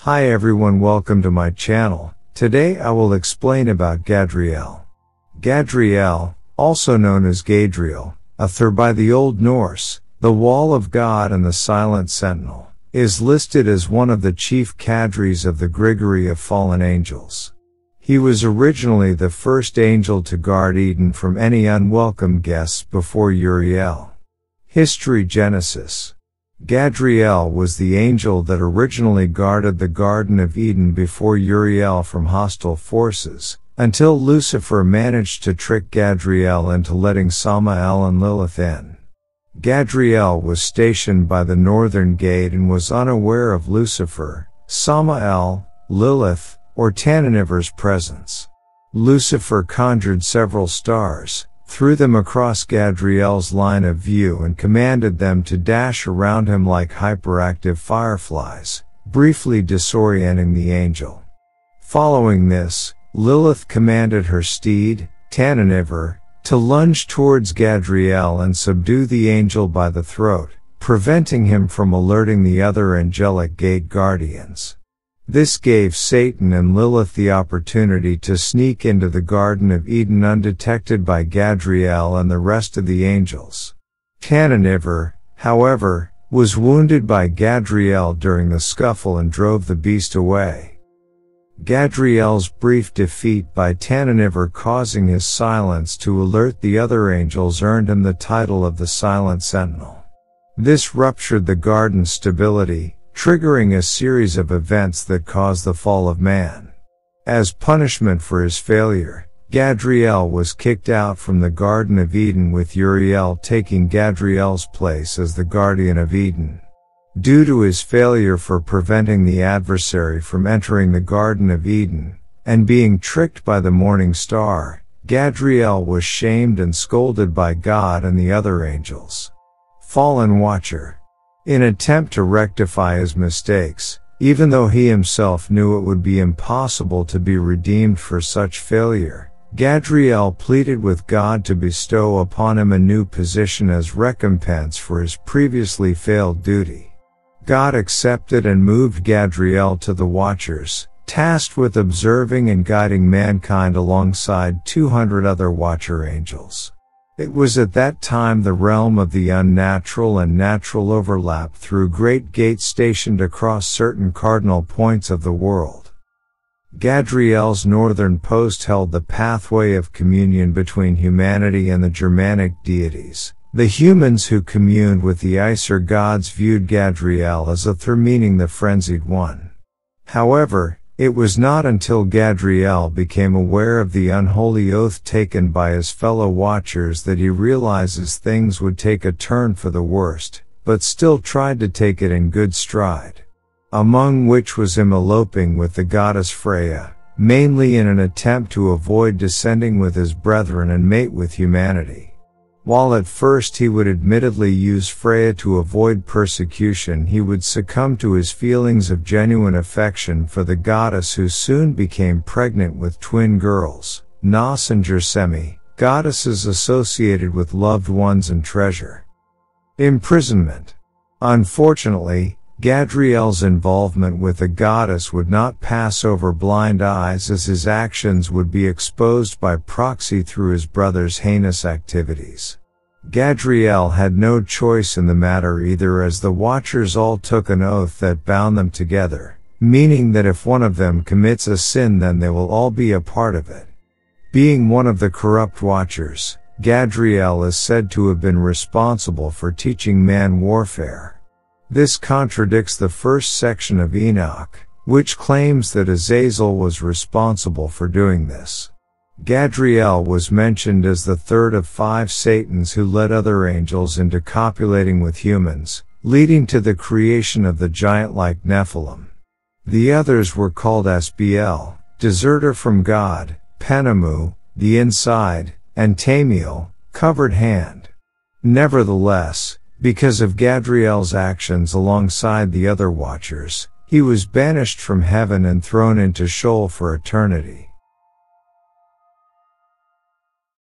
Hi everyone, welcome to my channel. Today I will explain about Gadreel. Gadreel, also known as Gadreel, Thur by the Old Norse, the Wall of God and the Silent Sentinel, is listed as one of the chief cadres of the Grigori of fallen angels. He was originally the first angel to guard Eden from any unwelcome guests before Uriel. History Genesis. Gadreel was the angel that originally guarded the Garden of Eden before Uriel from hostile forces, until Lucifer managed to trick Gadreel into letting Samael and Lilith in. Gadreel was stationed by the northern gate and was unaware of Lucifer, Samael, Lilith, or Sentinel's presence. Lucifer conjured several stars, threw them across Gadreel's line of view and commanded them to dash around him like hyperactive fireflies, briefly disorienting the angel. Following this, Lilith commanded her steed, Sentinel, to lunge towards Gadreel and subdue the angel by the throat, preventing him from alerting the other angelic gate guardians. This gave Satan and Lilith the opportunity to sneak into the Garden of Eden undetected by Gadreel and the rest of the angels. Sentinel, however, was wounded by Gadreel during the scuffle and drove the beast away. Gadreel's brief defeat by Sentinel causing his silence to alert the other angels earned him the title of the Silent Sentinel. This ruptured the garden's stability, triggering a series of events that caused the fall of man. As punishment for his failure, Gadreel was kicked out from the Garden of Eden, with Uriel taking Gadreel's place as the guardian of Eden. Due to his failure for preventing the adversary from entering the Garden of Eden, and being tricked by the morning star, Gadreel was shamed and scolded by God and the other angels. Fallen Watcher. In an attempt to rectify his mistakes, even though he himself knew it would be impossible to be redeemed for such failure, Gadreel pleaded with God to bestow upon him a new position as recompense for his previously failed duty. God accepted and moved Gadreel to the Watchers, tasked with observing and guiding mankind alongside 200 other Watcher angels. It was at that time the realm of the unnatural and natural overlapped through great gates stationed across certain cardinal points of the world. Gadreel's northern post held the pathway of communion between humanity and the Germanic deities. The humans who communed with the Aesir gods viewed Gadreel as a Thur, meaning the frenzied one. However, it was not until Gadreel became aware of the unholy oath taken by his fellow Watchers that he realizes things would take a turn for the worst, but still tried to take it in good stride. Among which was him eloping with the goddess Freya, mainly in an attempt to avoid descending with his brethren and mate with humanity. While at first he would admittedly use Freya to avoid persecution, he would succumb to his feelings of genuine affection for the goddess, who soon became pregnant with twin girls, Nos and Gersemi, goddesses associated with loved ones and treasure. Imprisonment. Unfortunately, Gadreel's involvement with the goddess would not pass over blind eyes, as his actions would be exposed by proxy through his brother's heinous activities. Gadreel had no choice in the matter either, as the Watchers all took an oath that bound them together, meaning that if one of them commits a sin then they will all be a part of it. Being one of the corrupt Watchers, Gadreel is said to have been responsible for teaching man warfare. This contradicts the first section of Enoch, which claims that Azazel was responsible for doing this. Gadreel was mentioned as the third of 5 Satans who led other angels into copulating with humans, leading to the creation of the giant-like Nephilim. The others were called Asbiel, deserter from God, Penamu, the inside, and Tamiel, covered hand. Nevertheless, because of Gadreel's actions alongside the other Watchers, he was banished from heaven and thrown into Sheol for eternity.